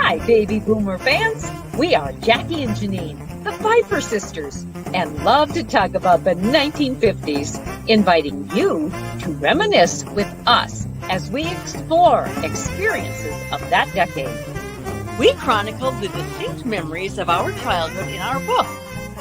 Hi, baby boomer fans. We are Jackie and Janine, the Pfeiffer sisters, and love to talk about the 1950s, inviting you to reminisce with us as we explore experiences of that decade. We chronicled the distinct memories of our childhood in our book,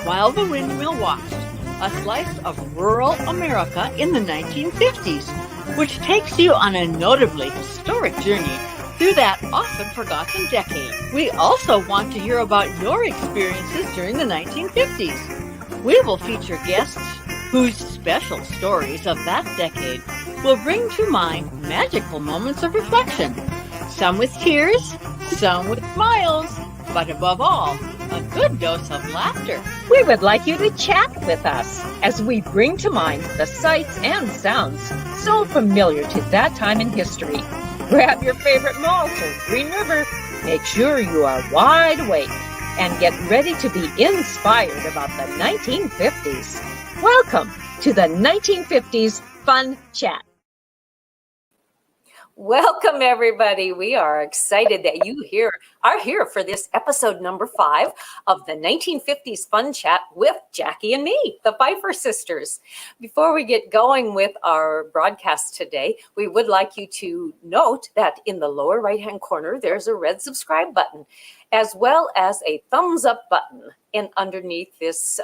While the Windmill Watched, a slice of rural America in the 1950s, which takes you on a notably historic journey through that often forgotten decade. We also want to hear about your experiences during the 1950s. We will feature guests whose special stories of that decade will bring to mind magical moments of reflection, some with tears, some with smiles, but above all, a good dose of laughter. We would like you to chat with us as we bring to mind the sights and sounds so familiar to that time in history. Grab your favorite malt or Green River. Make sure you are wide awake and get ready to be inspired about the 1950s. Welcome to the 1950s Fun Chat. Welcome, everybody. We are excited that you are here for this episode number 5 of the 1950s Fun Chat with Jackie and me, the Pfeiffer sisters. Before we get going with our broadcast today, we would like you to note that in the lower right-hand corner, there's a red subscribe button, as well as a thumbs up button underneath this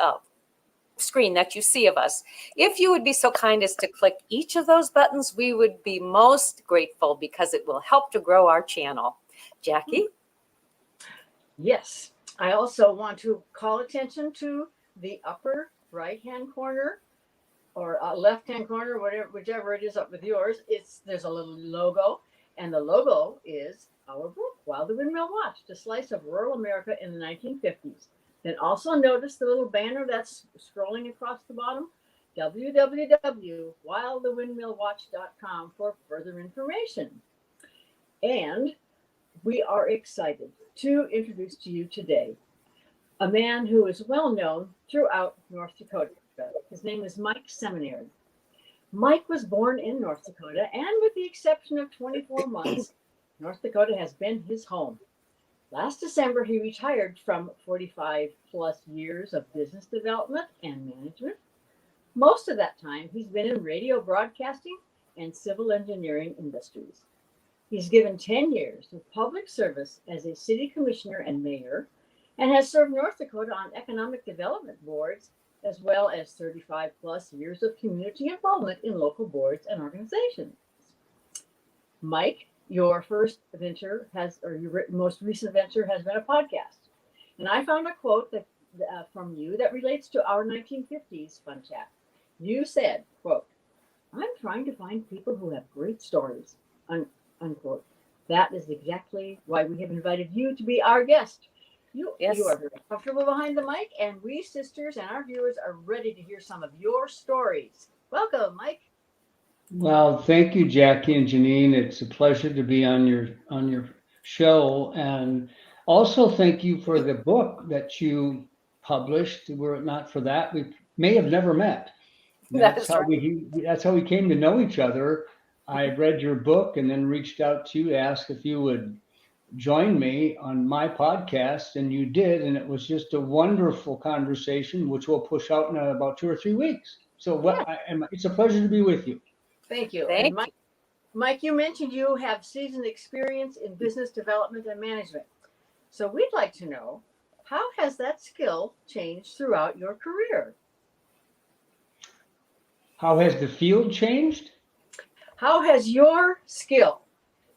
screen that you see of us. If you would be so kind as to click each of those buttons, we would be most grateful because it will help to grow our channel. Jackie? Yes, I also want to call attention to the upper right-hand corner or left-hand corner, whichever it is up with yours. There's a little logo, and the logo is our book, While the Windmill Watched, a slice of rural America in the 1950s. Then also notice the little banner that's scrolling across the bottom, www.whilethewindmillwatch.com for further information. And we are excited to introduce to you today a man who is well known throughout North Dakota. His name is Mike Seminary. Mike was born in North Dakota, and with the exception of 24 months, North Dakota has been his home. Last December, he retired from 45 plus years of business development and management. Most of that time, he's been in radio broadcasting and civil engineering industries. He's given 10 years of public service as a city commissioner and mayor, and has served North Dakota on economic development boards, as well as 35 plus years of community involvement in local boards and organizations. Mike, your first venture your most recent venture has been a podcast. And I found a quote from you that relates to our 1950s Fun Chat. You said, quote, "I'm trying to find people who have great stories," unquote. That is exactly why we have invited you to be our guest. You are very comfortable behind the mic, and we sisters and our viewers are ready to hear some of your stories. Welcome, Mike. Well, thank you, Jackie and Janine. It's a pleasure to be on your show, and also thank you for the book that you published. Were it not for that, we may have never met. That's how we came to know each other. I read your book and then reached out to you to ask if you would join me on my podcast, and you did, and it was just a wonderful conversation, which we'll push out in about 2 or 3 weeks. So it's a pleasure to be with you. Thank you. Thank you. Mike, you mentioned you have seasoned experience in business development and management. So we'd like to know, how has that skill changed throughout your career? How has the field changed? How has your skill?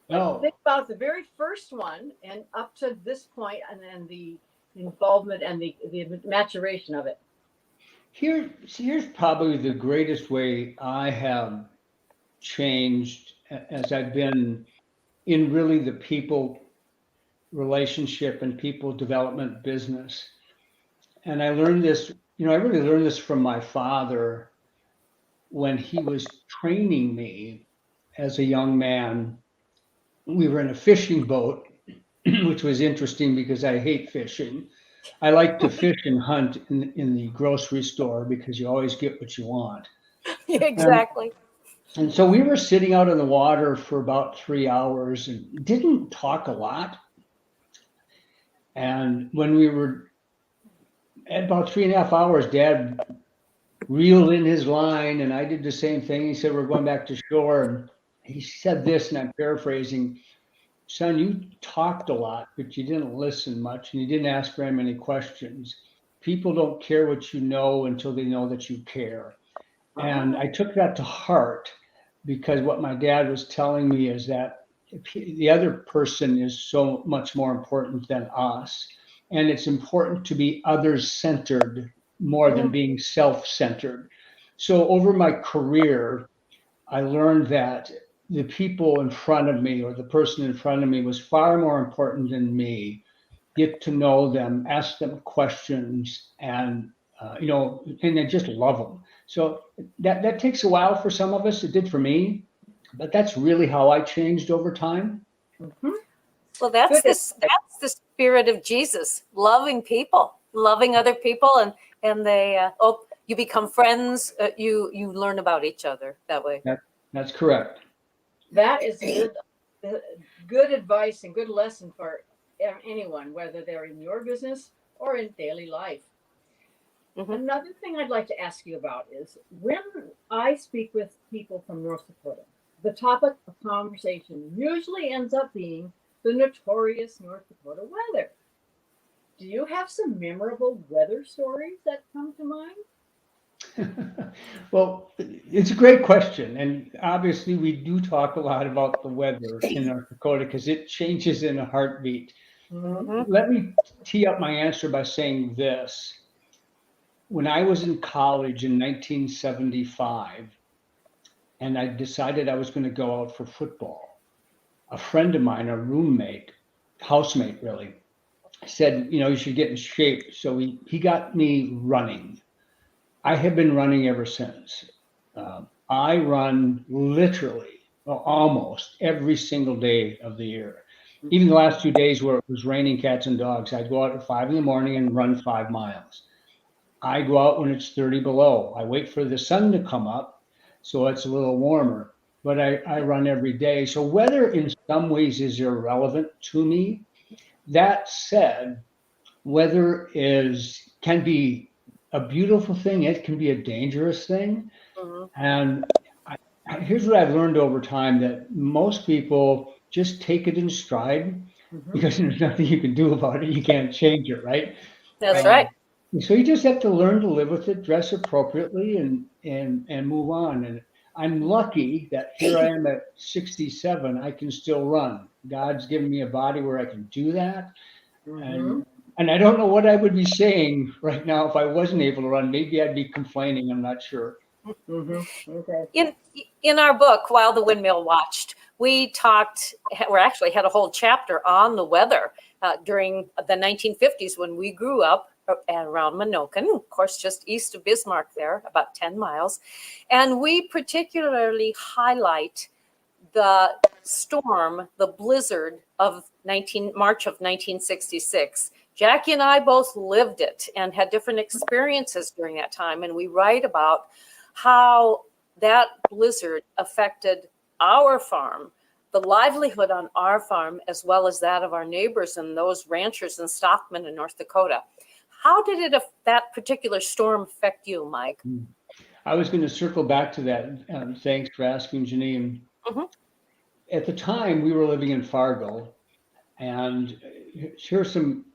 Oh. Think about the very first one and up to this point, and then the involvement and the maturation of it. Here's probably the greatest way I have changed as I've been in really the people relationship and people development business. And I learned this, I really learned this from my father when he was training me as a young man. We were in a fishing boat, which was interesting because I hate fishing. I like to fish and hunt in the grocery store because you always get what you want. Exactly. And so we were sitting out in the water for about 3 hours and didn't talk a lot. And when we were at about 3.5 hours, Dad reeled in his line, and I did the same thing. He said, we're going back to shore. And he said this, and I'm paraphrasing, son, you talked a lot, but you didn't listen much, and you didn't ask very many questions. People don't care what you know until they know that you care. And I took that to heart, because what my dad was telling me is that the other person is so much more important than us. And it's important to be others centered more than being self-centered. So over my career, I learned that the people in front of me, or the person in front of me, was far more important than me. Get to know them, ask them questions, and and then just love them. So that takes a while for some of us. It did for me, but that's really how I changed over time. Mhm. Well, that's the spirit of Jesus, loving people, loving other people, and they you become friends. You learn about each other that way. That's correct. That is good advice and good lesson for anyone, whether they're in your business or in daily life. Mhm. Another thing I'd like to ask you about is, when I speak with people from North Dakota, the topic of conversation usually ends up being the notorious North Dakota weather. Do you have some memorable weather stories that come to mind? Well, it's a great question. And obviously, we do talk a lot about the weather in North Dakota because it changes in a heartbeat. Mhm. Let me tee up my answer by saying this. When I was in college in 1975, and I decided I was going to go out for football, a friend of mine, a roommate, housemate really, said, you should get in shape. So he got me running. I have been running ever since. I run literally, well, almost every single day of the year. Even the last 2 days where it was raining cats and dogs, I'd go out at 5 in the morning and run 5 miles. I go out when it's 30 below. I wait for the sun to come up so it's a little warmer, but I run every day. So weather in some ways is irrelevant to me. That said, weather can be a beautiful thing. It can be a dangerous thing. Mhm. And here's what I've learned over time, that most people just take it in stride because there's nothing you can do about it. You can't change it, right? That's right. So you just have to learn to live with it, dress appropriately, and move on. And I'm lucky that here I am at 67. I can still run. God's given me a body where I can do that. And I don't know what I would be saying right now if I wasn't able to run. Maybe I'd be complaining. I'm not sure. Okay. In our book, While the Windmill Watched, we actually had a whole chapter on the weather during the 1950s when we grew up around Menoken, of course, just east of Bismarck there, about 10 miles. And we particularly highlight the storm, the blizzard of March of 1966. Jackie and I both lived it and had different experiences during that time. And we write about how that blizzard affected our farm, the livelihood on our farm, as well as that of our neighbors and those ranchers and stockmen in North Dakota. How did that particular storm affect you, Mike? I was going to circle back to that. Thanks for asking, Janine. Mm-hmm. At the time, we were living in Fargo, and here's some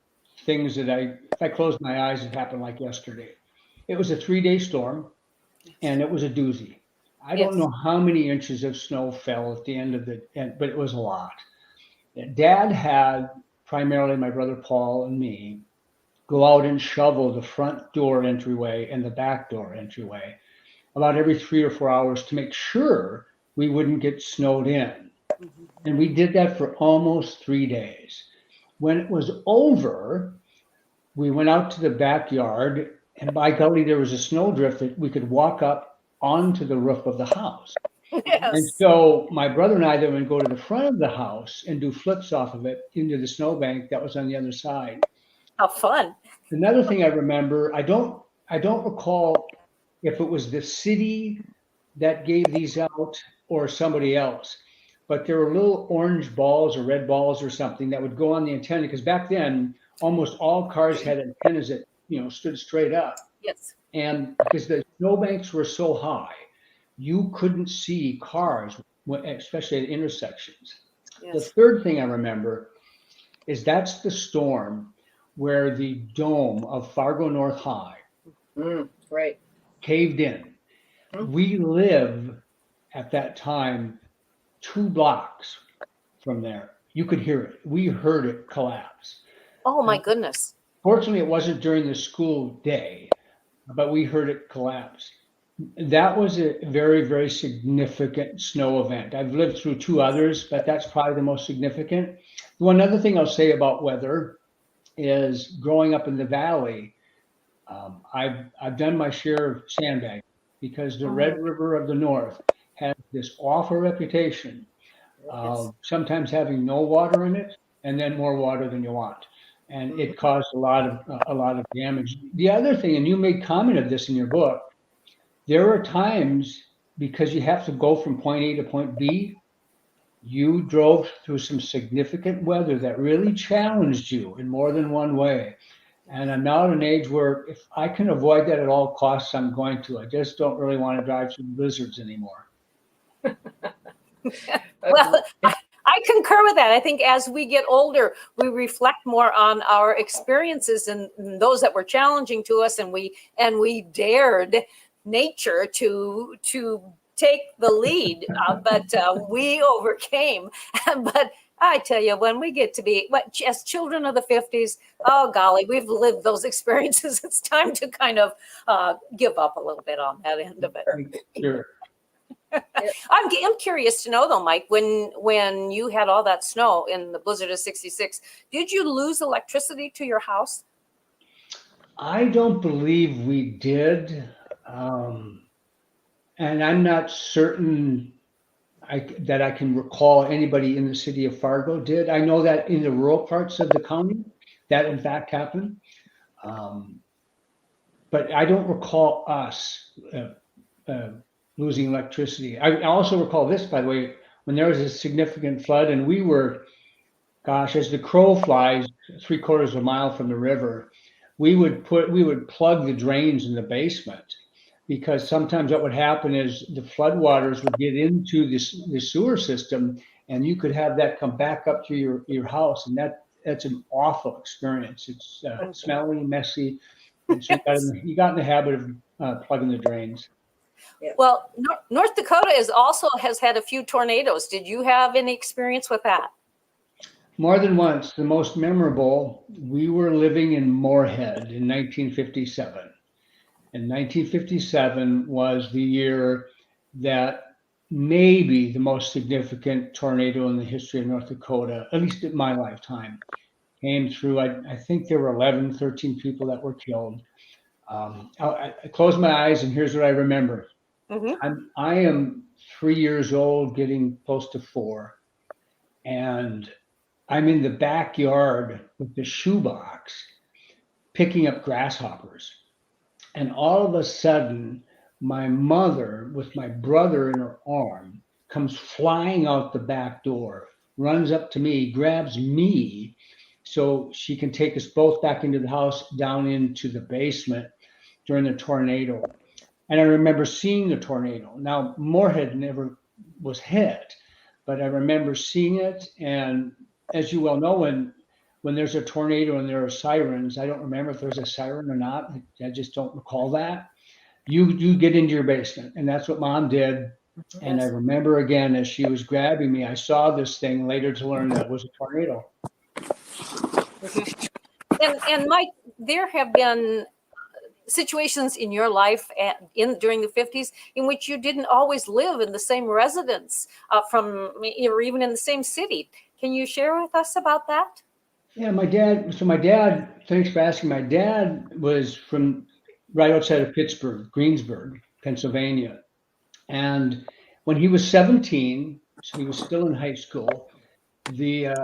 things that if I closed my eyes, it happened like yesterday. It was a 3-day storm, and it was a doozy. I don't know how many inches of snow fell at the end of but it was a lot. Dad had, primarily my brother Paul and me, go out and shovel the front door entryway and the back door entryway about every 3 or 4 hours to make sure we wouldn't get snowed in. And we did that for almost 3 days. When it was over, we went out to the backyard, and by golly, there was a snowdrift that we could walk up onto the roof of the house. Yes. And so my brother and I then would go to the front of the house and do flips off of it into the snowbank that was on the other side. How fun. Another thing I remember, I don't recall if it was the city that gave these out or somebody else, but there were little orange balls or red balls or something that would go on the antenna, because back then almost all cars had antennas that, stood straight up. Yes. And because the snowbanks were so high, you couldn't see cars, especially at intersections. The Yes. third thing I remember is that's the storm where the dome of Fargo North High Right. caved in. Mhm. We live at that time 2 blocks from there. You could hear it. We heard it collapse. Oh my goodness. Fortunately, it wasn't during the school day, but we heard it collapse. That was a very, very significant snow event. I've lived through 2 others, but that's probably the most significant. One other thing I'll say about weather is growing up in the valley, I've done my share of sandbagging because the Red River of the North has this awful reputation of sometimes having no water in it and then more water than you want. And it caused a lot of damage. The other thing, and you made comment of this in your book, there are times because you have to go from point A to point B, you drove through some significant weather that really challenged you in more than one way. And I'm now at an age where if I can avoid that at all costs, I'm going to. I just don't really want to drive through blizzards anymore. Well, I concur with that. I think as we get older, we reflect more on our experiences and those that were challenging to us, and we dared nature to take the lead, but we overcame. But I tell you, when we get to be as children of the 50s, oh golly, we've lived those experiences. It's time to kind of give up a little bit on that end of it. Sure. I'm curious to know though, Mike, when you had all that snow in the blizzard of '66, did you lose electricity to your house? I don't believe we did. And I'm not certain that I can recall anybody in the city of Fargo did. I know that in the rural parts of the county, that in fact happened. But I don't recall us losing electricity. I also recall this, by the way, when there was a significant flood and we were, gosh, as the crow flies 3/4 of a mile from the river, we would plug the drains in the basement, because sometimes what would happen is the floodwaters would get into the sewer system and you could have that come back up to your house. And that's an awful experience. It's smelly, messy. And so you got in the habit of plugging the drains. Yeah. Well, North Dakota has had a few tornadoes. Did you have any experience with that? More than once. The most memorable, we were living in Moorhead in 1957. And 1957 was the year that maybe the most significant tornado in the history of North Dakota, at least in my lifetime, came through. I think there were 11, 13 people that were killed. I closed my eyes and here's what I remember. Mm-hmm. I am 3 years old, getting close to 4. And I'm in the backyard with the shoebox picking up grasshoppers. And all of a sudden, my mother, with my brother in her arm, comes flying out the back door, runs up to me, grabs me so she can take us both back into the house, down into the basement during the tornado. And I remember seeing the tornado. Now, Moorhead never was hit, but I remember seeing it. And as you well know, when there's a tornado and there are sirens, I don't remember if there's a siren or not. I just don't recall that. You get into your basement, and that's what Mom did. And I remember again, as she was grabbing me, I saw this thing later to learn that it was a tornado. And Mike, there have been situations in your life during the 50s in which you didn't always live in the same residence or even in the same city. Can you share with us about that? Yeah, my dad, thanks for asking. My dad was from right outside of Pittsburgh, Greensburg, Pennsylvania. And when he was 17, so he was still in high school, the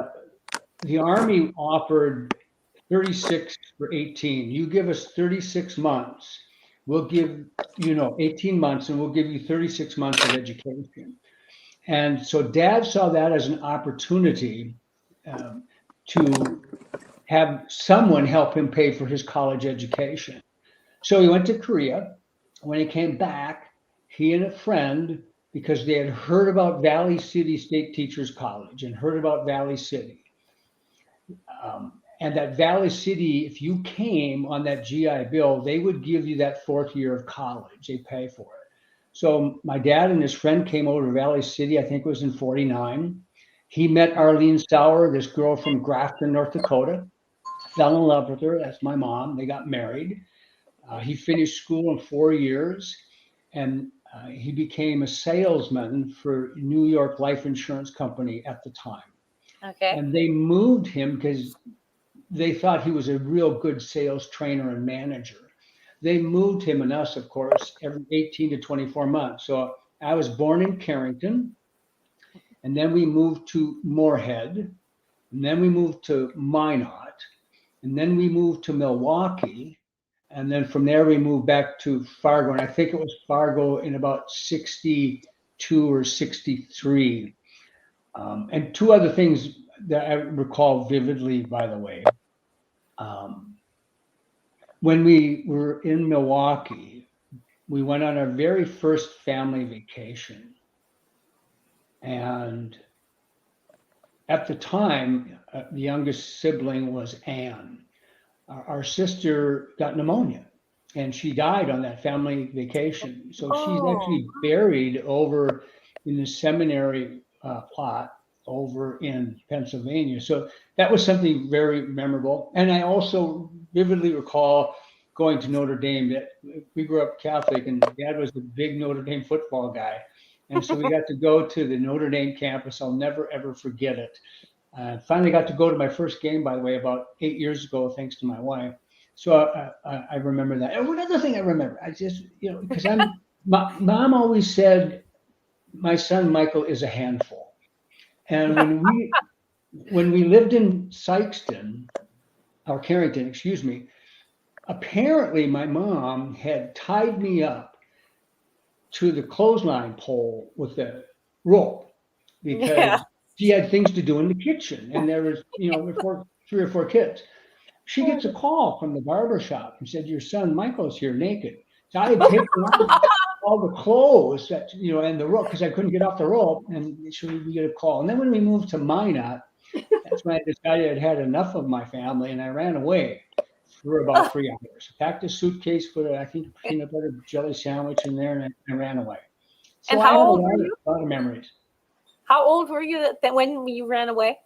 Army offered 36 for 18. You give us 36 months, we'll give 18 months, and we'll give you 36 months of education. And so Dad saw that as an opportunity to have someone help him pay for his college education. So he went to Korea. When he came back, he and a friend, because they had heard about Valley City State Teachers College and heard about Valley City, and that Valley City, if you came on that GI Bill, they would give you that fourth year of college. They pay for it. So my dad and his friend came over to Valley City, I think it was in 49. He met Arlene Sauer, this girl from Grafton, North Dakota, fell in love with her. That's my mom. They got married. He finished school in 4 years, and he became a salesman for New York Life Insurance Company at the time. Okay. And they moved him because they thought he was a real good sales trainer and manager. They moved him and us, of course, every 18 to 24 months. So I was born in Carrington, and then we moved to Moorhead, and then we moved to Minot, and then we moved to Milwaukee, and then from there we moved back to Fargo, and I think it was Fargo in about 62 or 63. And two other things that I recall vividly, by the way. When we were in Milwaukee, we went on our very first family vacation. And at the time, the youngest sibling was Anne. Our sister got pneumonia and she died on that family vacation. So she's actually buried over in the seminary plot over in Pennsylvania. So that was something very memorable. And I also vividly recall going to Notre Dame. That we grew up Catholic, and Dad was a big Notre Dame football guy. And so we got to go to the Notre Dame campus. I'll never, ever forget it. Finally got to go to my first game, by the way, about 8 years ago, thanks to my wife. So I remember that. And one other thing I remember, I just, because my mom always said, my son Michael is a handful. And when we lived in Sykeston, or Carrington, excuse me, apparently my mom had tied me up to the clothesline pole with a rope because she had things to do in the kitchen, and there was, 3 or 4 kids. She gets a call from the barber shop and said, "Your son Michael's here naked." So I had taken off all the clothes that, and the rope, because I couldn't get off the rope, and so we get a call. And then when we moved to Minot, that's when I decided I'd had enough of my family, and I ran away for about 3 hours. Packed a suitcase, put I think a peanut butter jelly sandwich in there, and I ran away. So And how old were you? A lot of memories. How old were you when you ran away?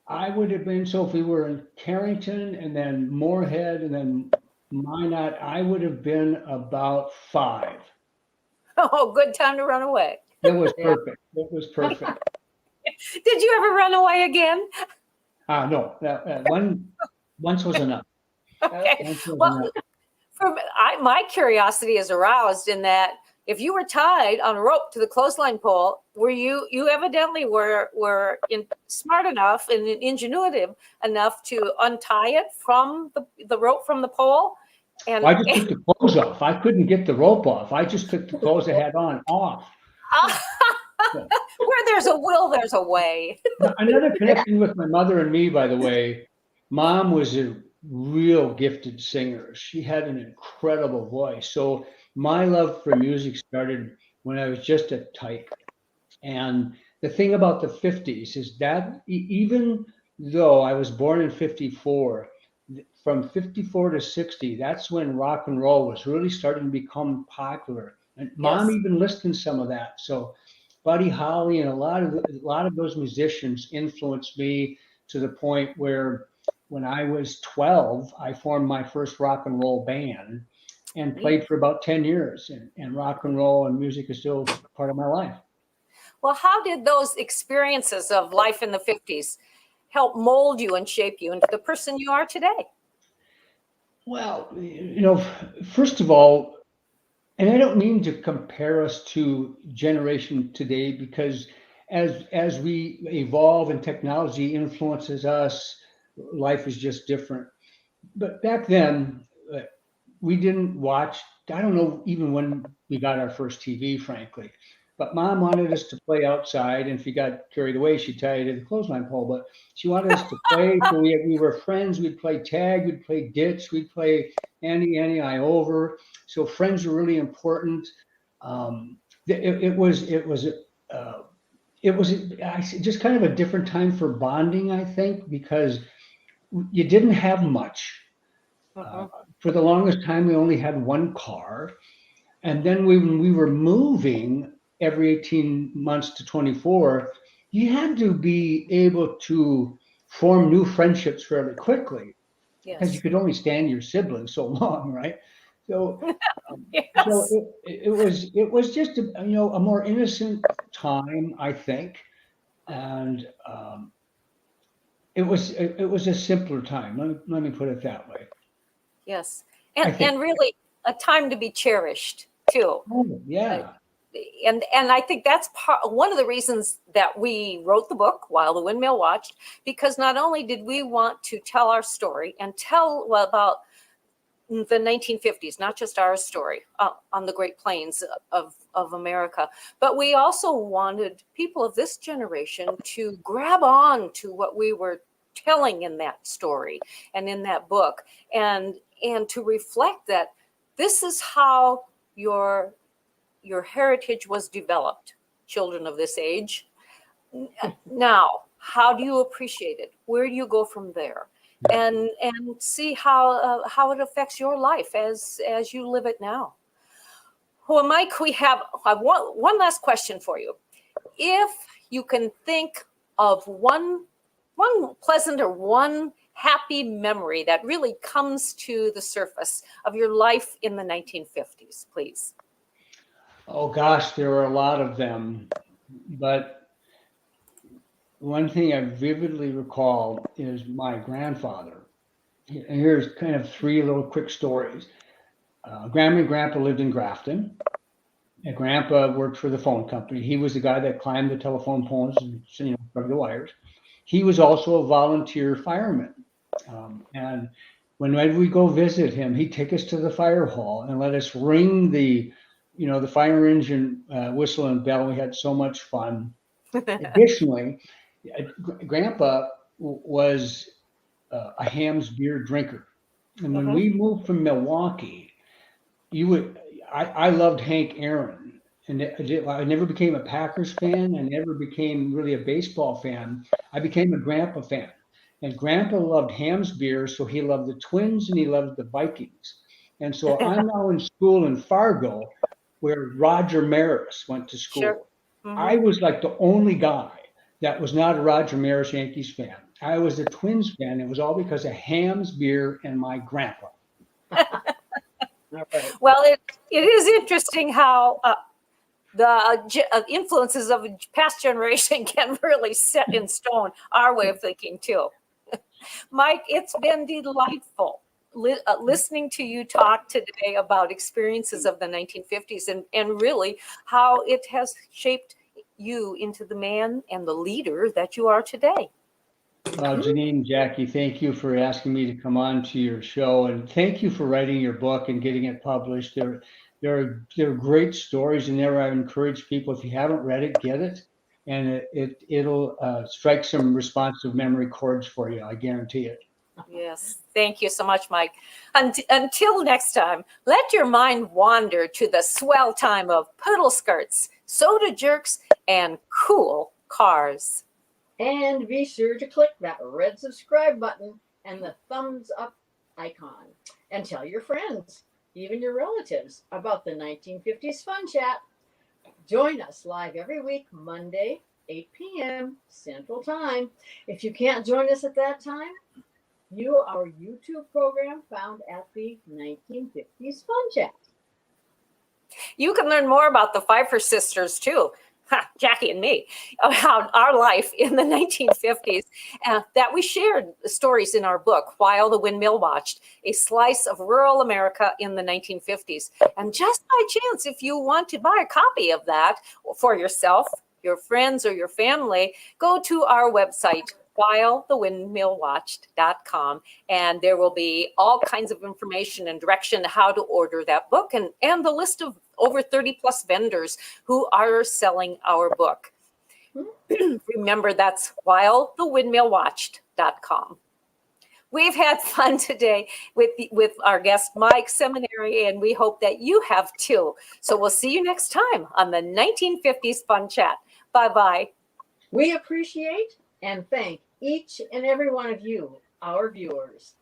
I would have been, so if we were in Carrington and then Moorhead and then Minot, I would have been about 5. Oh, good time to run away. It was perfect. It was perfect. Did you ever run away again? No, once was enough. Okay. Well, my curiosity is aroused in that if you were tied on a rope to the clothesline pole, you evidently were smart enough and ingenuitive enough to untie it from the rope from the pole? And I just took the clothes off. I couldn't get the rope off. I just took the clothes I had on off. Where there's a will, there's a way. Another connection with my mother and me, by the way, Mom was a real gifted singer. She had an incredible voice. So my love for music started when I was just a tyke. And the thing about the 50s is that even though I was born in 54, from 54 to 60, that's when rock and roll was really starting to become popular. And Mom even listened to some of that. So Buddy Holly and a lot of those musicians influenced me to the point where when I was 12, I formed my first rock and roll band and played for about 10 years. And rock and roll and music is still part of my life. Well, how did those experiences of life in the 50s help mold you and shape you into the person you are today? Well, first of all, and I don't mean to compare us to generation today, because as we evolve and technology influences us, life is just different. But back then, we didn't watch, I don't know even when we got our first TV, frankly. But Mom wanted us to play outside, and if you got carried away, she'd tie you to the clothesline pole. But she wanted us to play, so we were friends. We'd play tag, we'd play ditch, we'd play Annie, I over. So friends were really important. It was just kind of a different time for bonding, I think, because you didn't have much. For the longest time, we only had one car. And then when we were moving every 18 months to 24, you had to be able to form new friendships fairly quickly because you could only stand your siblings so long, right? So, it was just a more innocent time, I think, and it was a simpler time. Let me put it that way. Yes, and really a time to be cherished too. Oh, yeah. And I think that's one of the reasons that we wrote the book While the Windmill Watched, because not only did we want to tell our story and tell about the 1950s, not just our story on the Great Plains of America, but we also wanted people of this generation to grab on to what we were telling in that story and in that book, and to reflect that this is how your heritage was developed, children of this age. Now, how do you appreciate it? Where do you go from there? And see how it affects your life as you live it now. Well, Mike, we have one last question for you. If you can think of one pleasant or one happy memory that really comes to the surface of your life in the 1950s, please. Oh gosh, there were a lot of them, but one thing I vividly recall is my grandfather. And here's kind of three little quick stories. Grandma and Grandpa lived in Grafton, and Grandpa worked for the phone company. He was the guy that climbed the telephone poles and plug the wires. He was also a volunteer fireman, and whenever we go visit him, he'd take us to the fire hall and let us ring the fire engine whistle and bell. We had so much fun. Additionally, Grandpa was a Hamm's beer drinker, and when we moved from Milwaukee, I loved Hank Aaron, and I never became a Packers fan. I never became really a baseball fan. I became a Grandpa fan, and Grandpa loved Hamm's beer, so he loved the Twins and he loved the Vikings. And so I'm now in school in Fargo, where Roger Maris went to school. Sure. I was like the only guy that was not a Roger Maris Yankees fan. I was a Twins fan. It was all because of Hamm's beer and my grandpa. Well, it is interesting how the influences of a past generation can really set in stone our way of thinking too. Mike, it's been delightful listening to you talk today about experiences of the 1950s and really how it has shaped you into the man and the leader that you are today. Well, Janine, Jackie, thank you for asking me to come on to your show, and thank you for writing your book and getting it published. There are great stories in there. I encourage people, if you haven't read it, get it, and it'll strike some responsive memory chords for you. I guarantee it. Yes, thank you so much, Mike. Until next time, let your mind wander to the swell time of poodle skirts, soda jerks, and cool cars. And be sure to click that red subscribe button and the thumbs up icon. And tell your friends, even your relatives, about the 1950s Fun Chat. Join us live every week, Monday, 8 p.m. Central Time. If you can't join us at that time, view our YouTube program found at the 1950s Fun Chat. You can learn more about the Pfeiffer sisters too, Jackie and me, about our life in the 1950s, that we shared the stories in our book, While the Windmill Watched, a slice of rural America in the 1950s. And just by chance, if you want to buy a copy of that for yourself, your friends, or your family, go to our website, whilethewindmillwatched.com, and there will be all kinds of information and direction how to order that book and the list of over 30 plus vendors who are selling our book. Remember, that's whilethewindmillwatched.com. We've had fun today with our guest, Mike Seminary, and we hope that you have too. So we'll see you next time on the 1950s Fun Chat. Bye-bye. We appreciate and thank each and every one of you, our viewers.